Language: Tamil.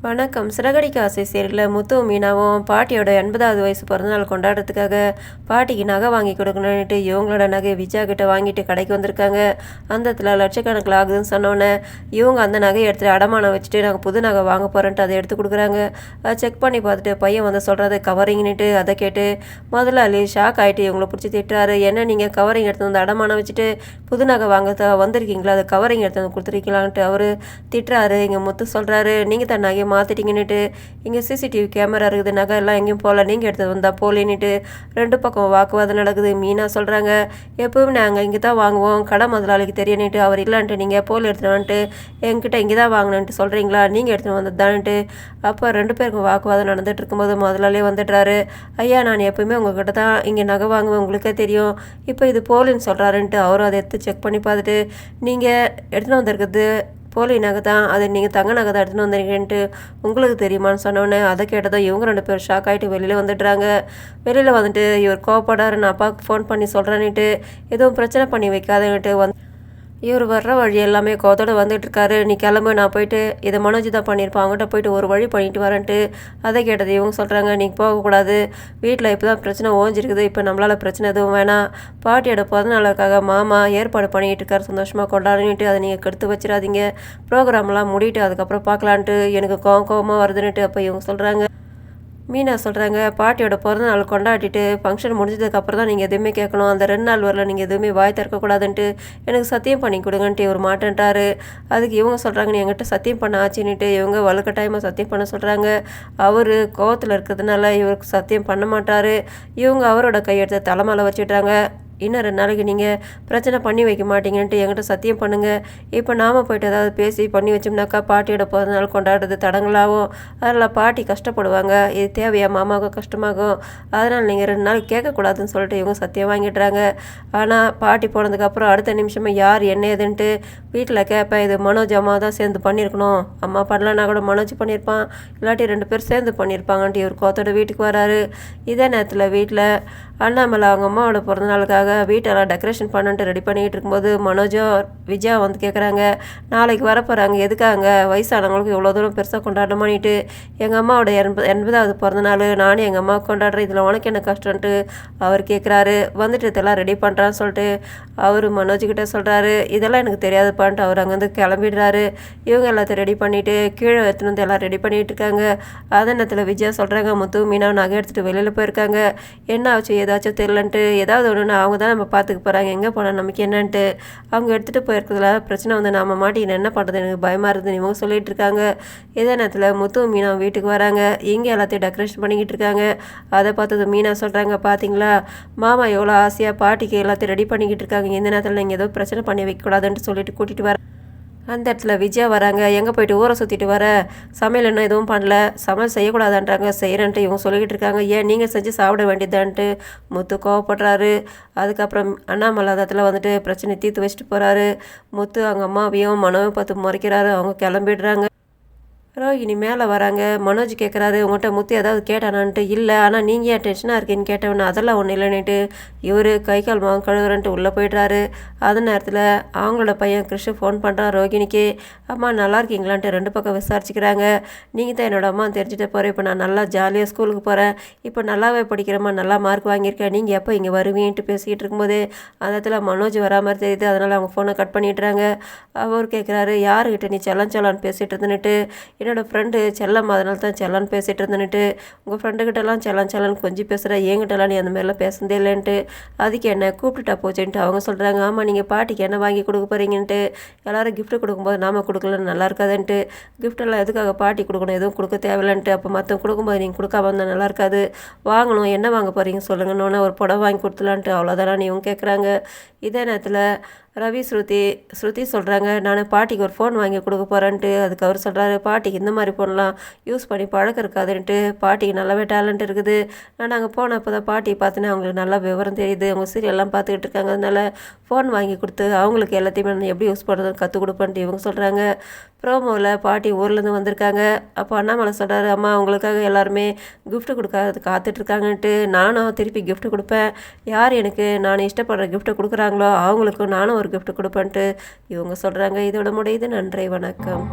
வணக்கம். சிறகடிக்க ஆசை சீரியலில் முத்துவும் மீனாவும் பாட்டியோட 80வது வயசு பிறந்தநாள் கொண்டாடுறதுக்காக பாட்டிக்கு நகை வாங்கி கொடுக்கணுன்ட்டு இவங்களோட நகை விஜயா கிட்ட வாங்கிட்டு கடைக்கு வந்திருக்காங்க. அந்த இடத்துல லட்சக்கணக்கில் ஆகுதுன்னு சொன்னோன்னே இவங்க அந்த நகையை எடுத்துகிட்டு அடமானம் வச்சுட்டு நாங்கள் புது நகை வாங்க போகிறோன்ட்டு அதை எடுத்து கொடுக்குறாங்க. அதை செக் பண்ணி பார்த்துட்டு பையன் வந்து சொல்கிறது கவரிங்னுட்டு அதை கேட்டு முதலாளி ஷாக் ஆகிட்டு இவங்களை பிடிச்சி திட்டுறாரு. என்ன நீங்கள் கவரிங் எடுத்து வந்து அடமானம் வச்சுட்டு புது நகை வாங்க வந்திருக்கீங்களா, அதை கவரிங் எடுத்து வந்து கொடுத்துருக்கீங்களான்ட்டு அவர் திட்டுறாரு. இங்கே முத்து சொல்கிறாரு, நீங்கள் தான் நகையை மாற்றிட்டீங்கன்னுட்டு, இங்கே சிசிடிவி கேமரா இருக்குது, நகை எல்லாம் எங்கேயும் போகல, நீங்கள் எடுத்து வந்தால் போலின்னுட்டு ரெண்டு பக்கம் வாக்குவாதம் நடக்குது. மீனா சொல்கிறாங்க, எப்பவுமே நாங்கள் இங்கே தான் வாங்குவோம், கடை முதலாளிக்கு தெரியணுன்ட்டு அவர் இல்லைன்ட்டு நீங்கள் போலி எடுத்துகிட்டு வந்துட்டு என்கிட்ட இங்கே தான் வாங்கணுன்ட்டு சொல்கிறீங்களா, நீங்கள் எடுத்துகிட்டு வந்தது தான்ட்டு. அப்போ ரெண்டு பேருக்கும் வாக்குவாதம் நடந்துட்டு இருக்கும்போது முதலாளியே வந்துடுறாரு. ஐயா, நான் எப்பவுமே உங்ககிட்ட தான் இங்கே நகை வாங்குவேன், உங்களுக்கே தெரியும், இப்போ இது போலின்னு சொல்கிறாருன்ட்டு அவரும் அதை எடுத்து செக் பண்ணி பார்த்துட்டு நீங்கள் எடுத்துகிட்டு வந்திருக்குது போலி நகை தான், அது நீங்கள் தங்க நகை தான் எடுத்துன்னு வந்தீங்கன்ட்டு உங்களுக்கு தெரியுமான்னு சொன்னோன்னே அதை கேட்டதும் இவங்க ரெண்டு பேரும் ஷாக் ஆகிட்டு வெளியில் வந்துடுறாங்க. வெளியில் வந்துட்டு இவர் கோவப்படாரு, நான் அப்பாவுக்கு ஃபோன் பண்ணி சொல்கிறேன்னுட்டு எதுவும் பிரச்சனை பண்ணி வைக்காதுன்ட்டு இவர் வர்ற வழி எல்லாமே கோத்தோடு வந்துட்டுருக்காரு. நீ கிளம்பு, நான் போயிட்டு இதை மனோஜ் தான் பண்ணியிருப்பான், அவங்ககிட்ட போயிட்டு ஒரு வழி பண்ணிட்டு வரேன்ட்டு அதை கேட்டது இவங்க சொல்கிறாங்க, நீங்கள் போகக்கூடாது, வீட்டில் இப்போ தான் பிரச்சனை ஓஞ்சிருக்குது, இப்போ நம்மளால் பிரச்சனை எதுவும் வேணாம், பாட்டியோட பிறந்தநாளுக்காக மாமா ஏற்பாடு பண்ணிகிட்டு இருக்காரு, சந்தோஷமாக கொண்டாடிட்டு அதை நீங்கள் கெடுத்து வச்சிடாதீங்க, ப்ரோக்ராம்லாம் முடிட்டு அதுக்கப்புறம் பார்க்கலான்ட்டு எனக்கு கோவமாக வருதுன்னுட்டு. அப்போ இவங்க சொல்கிறாங்க, மீனா சொல்கிறாங்க, பாட்டியோட பிறந்தநாள் கொண்டாடிட்டு ஃபங்க்ஷன் முடிஞ்சதுக்கப்புறம் தான் நீங்கள் எதுவுமே கேட்கணும், அந்த 2 நாள் வரல நீங்கள் எதுவுமே வாய் திறக்கக்கூடாதுன்ட்டு எனக்கு சத்தியம் பண்ணி கொடுங்கன்ட்டு இவர் மாட்டேன்ட்டாரு. அதுக்கு இவங்க சொல்கிறாங்க, நீ என்கிட்ட சத்தியம் பண்ண ஆச்சுன்னுட்டு இவங்க வலுக்கட்டாயமாக சத்தியம் பண்ண சொல்கிறாங்க. அவர் கோவத்தில் இருக்கிறதுனால இவருக்கு சத்தியம் பண்ண மாட்டார். இவங்க அவரோட கையெடுத்து தலைமையில் வச்சுட்டாங்க. இன்னும் 2 நாளைக்கு நீங்கள் பிரச்சனை பண்ணி வைக்க மாட்டீங்கன்ட்டு என்கிட்ட சத்தியம் பண்ணுங்கள். இப்போ நாம் போய்ட்டு ஏதாவது பேசி பண்ணி வச்சோம்னாக்கா பாட்டியோட பிறந்தநாள் கொண்டாடுறது தடங்களாகும், அதில் பாட்டி கஷ்டப்படுவாங்க, இது தேவையா, மாமாவுக்கும் கஷ்டமாகும், அதனால் நீங்கள் 2 நாளைக்கு கேட்கக்கூடாதுன்னு சொல்லிட்டு இவங்க சத்தியம் வாங்கிடுறாங்க. ஆனால் பாட்டி போனதுக்கப்புறம் அடுத்த நிமிஷமே யார் என்ன ஏதுன்ட்டு வீட்டில் கேட்பேன், இது மனோஜ் அம்மா தான் சேர்ந்து பண்ணியிருக்கணும், அம்மா பண்ணலன்னா கூட மனோஜ் பண்ணியிருப்பான், இல்லாட்டி 2 பேர் சேர்ந்து பண்ணியிருப்பாங்கன்ட்டு இவர் கோத்தோட வீட்டுக்கு வராரு. இதே நேரத்தில் வீட்டில் அண்ணாமலை அவங்க அம்மாவோட பிறந்தநாளுக்காக வீட்டெல்லாம் டெக்கரேஷன் பண்ணிட்டு ரெடி பண்ணிகிட்டு இருக்கும்போது மனோஜோ விஜயா வந்து கேட்குறாங்க, நாளைக்கு வரப்போகிறாங்க, எதுக்காங்க வயசானவங்களுக்கு இவ்வளோ தூரம் பெருசாக கொண்டாடமானிட்டு, எங்கள் அம்மாவோட 80வது பிறந்தநாள், நானும் எங்கள் அம்மாவுக்கு கொண்டாடுறேன், இதில் உனக்கு என்ன கஷ்டம்ன்ட்டு அவர் கேட்குறாரு. வந்துட்டு இதெல்லாம் ரெடி பண்ணுறான்னு சொல்லிட்டு அவர் மனோஜ்கிட்ட சொல்கிறாரு, இதெல்லாம் எனக்கு தெரியாதுப்பான்ட்டு அவர் அங்கேருந்து கிளம்பிடுறாரு. இவங்க எல்லாத்தையும் ரெடி பண்ணிவிட்டு கீழே எடுத்துன்னு வந்து எல்லாம் ரெடி பண்ணிகிட்டு இருக்காங்க. அதே நேரத்தில் விஜயா சொல்கிறாங்க, முத்து மீனா நகை எடுத்துகிட்டு வெளியில் போயிருக்காங்க, என்ன ஆச்சு ஏதாச்சும் தெரிலன்ட்டு, ஏதாவது ஒன்றுனா அவங்க தான் நம்ம பார்த்துக்க போகிறாங்க, எங்கே போனால் நமக்கு என்னன்ட்டு, அவங்க எடுத்துகிட்டு போயிருக்கிறதுல பிரச்சனை வந்து நாம் மாட்டிக்கின்னு என்ன பண்ணுறது, எனக்கு பயமாக இருக்குதுன்னு இவங்க சொல்லிகிட்டு இருக்காங்க. இதே நேரத்தில் முத்து மீனா வீட்டுக்கு வராங்க. இங்கே எல்லாத்தையும் டெக்கரேஷன் பண்ணிக்கிட்டு இருக்காங்க. அதை பார்த்தது மீனா சொல்கிறாங்க, பார்த்தீங்களா மாமா எவ்வளோ ஆசையாக பாட்டிக்கு எல்லாத்தையும் ரெடி பண்ணிக்கிட்டு இருக்காங்க, இந்த நேரத்தில் நீங்கள் ஏதோ பிரச்சனை பண்ணி வைக்கக்கூடாதுன்ட்டு சொல்லிட்டு கூட்டிகிட்டு வர அந்த இடத்துல விஜயா வராங்க. எங்கே போயிட்டு ஊரை சுற்றிட்டு வர, சமையல் என்ன எதுவும் பண்ணல, சமையல் செய்யக்கூடாதான்றாங்க, செய்கிறேன்ட்டு இவங்க சொல்லிக்கிட்டு இருக்காங்க, ஏன் நீங்கள் செஞ்சு சாப்பிட வேண்டியதான்ட்டு முத்து கோவப்படுறாரு. அதுக்கப்புறம் அண்ணாமலை இடத்துல வந்துட்டு பிரச்சனை தீர்த்து வச்சுட்டு போகிறாரு. முத்து அவங்க அம்மாவையும் மனோவை பார்த்து முறைக்கிறாரு. அவங்க கிளம்பிடுறாங்க. ரோஹிணி மேலே வராங்க. மனோஜ் கேட்குறாரு, உங்கள்கிட்ட முத்து ஏதாவது கேட்டானான்ட்டு. இல்லை, ஆனால் நீங்கள் ஏன் டென்ஷனாக இருக்கீன்னு கேட்டவொன்னே அதெல்லாம் ஒன்றும் இல்லைன்னுட்டு இவர் கை கால் முகம் கழுவுறன்ட்டு உள்ளே போய்ட்றாரு. அந்த நேரத்தில் அவங்களோட பையன் கிறிஷ் ஃபோன் பண்ணுறான் ரோஹிணிக்கு, அம்மா நல்லா இருக்கீங்களான்ட்டு 2 பக்கம் விசாரிச்சுக்கிறாங்க. நீங்கள் தான் என்னோட அம்மா தெரிஞ்சுட்டு போகிறேன், இப்போ நான் நல்லா ஜாலியாக ஸ்கூலுக்கு போகிறேன், இப்போ நல்லாவே படிக்கிறேம்மா, நல்லா மார்க் வாங்கியிருக்கேன், நீங்கள் எப்போ இங்கே வருவீன்ட்டு பேசிக்கிட்டு இருக்கும்போது அந்த இடத்துல மனோஜ் வரா மாதிரி தெரியுது. அதனால் அவங்க ஃபோனை கட் பண்ணிடுறாங்க. அவர் கேட்குறாரு, யாருக்கிட்ட நீ செல்லான்னு பேசிகிட்டு இருந்துன்னுட்டு. என்னோடய ஃப்ரெண்டு செல்லம், அதனால தான் செல்லான்னு பேசிகிட்டு இருந்தேன்னுட்டு. உங்கள் ஃப்ரெண்டுக்கிட்டலாம் செல்லான்னு கொஞ்சம் பேசுகிற, என்கிட்டலாம் நீ அந்த மாதிரிலாம் பேசுனதே இல்லைன்ட்டு. அதுக்கு என்ன கூப்பிட்டுட்டா போச்சுன்ட்டு அவங்க சொல்கிறாங்க. ஆமாம், நீங்கள் பாட்டிக்கு என்ன வாங்கி கொடுக்க போகிறீங்கன்ட்டு. எல்லோரும் கிஃப்ட்டு கொடுக்கும்போது நாம் கொடுக்கலன்னு நல்லா இருக்காதுன்ட்டு. கிஃப்டெல்லாம் எதுக்காக பாட்டி கொடுக்கணும், எதுவும் கொடுக்க தேவையில்லைன்ட்டு. அப்போ மற்றவங்க கொடுக்கும்போது நீங்கள் கொடுக்காம இருந்தால் நல்லா இருக்காது, வாங்கணும், என்ன வாங்க போகிறீங்க சொல்லுங்கன்னு ஒரு புடவை வாங்கி கொடுத்துலான்ட்டு. அவ்வளோதானா நீ இவங்க கேட்குறாங்க. இதே நேரத்தில் ரவி ஸ்ருதி சொல்கிறாங்க, நான் பாட்டிக்கு ஒரு ஃபோன் வாங்கி கொடுக்க போகிறேன்ட்டு. அதுக்கு அவர் சொல்கிறாரு, பாட்டிக்கு இந்த மாதிரி ஃபோன்லாம் யூஸ் பண்ணி பழக்கம் இருக்காதுன்ட்டு, பாட்டிக்கு நல்லாவே டேலண்ட் இருக்குது, நான் அங்கே போனப்போ தான் பாட்டியை பார்த்துன்னு அவங்களுக்கு நல்லா விவரம் தெரியுது, அவங்க சீரியல்லாம் பார்த்துக்கிட்டு இருக்காங்க, அதனால் ஃபோன் வாங்கி கொடுத்து அவங்களுக்கு எல்லாத்தையுமே நான் எப்படி யூஸ் பண்ணுறதுன்னு கற்றுக் கொடுப்பேன்ட்டு இவங்க சொல்கிறாங்க. ப்ரோமோவில் பாட்டி ஊர்லேருந்து வந்திருக்காங்க. அப்போ அண்ணாமலை சொல்கிறாரு, அம்மா அவங்களுக்காக எல்லாருமே கிஃப்ட்டு கொடுக்காது காத்துட்ருக்காங்கன்ட்டு, நானும் திருப்பி கிஃப்ட்டு கொடுப்பேன், யார் எனக்கு நான் இஷ்டப்படுற கிஃப்ட்டை கொடுக்குறாங்களோ அவங்களுக்கும் நானும் ஒரு கிஃப்ட் கொடுப்பேன்ட்டு இவங்க சொல்கிறாங்க. இதோட முடியுது. நன்றி, வணக்கம்.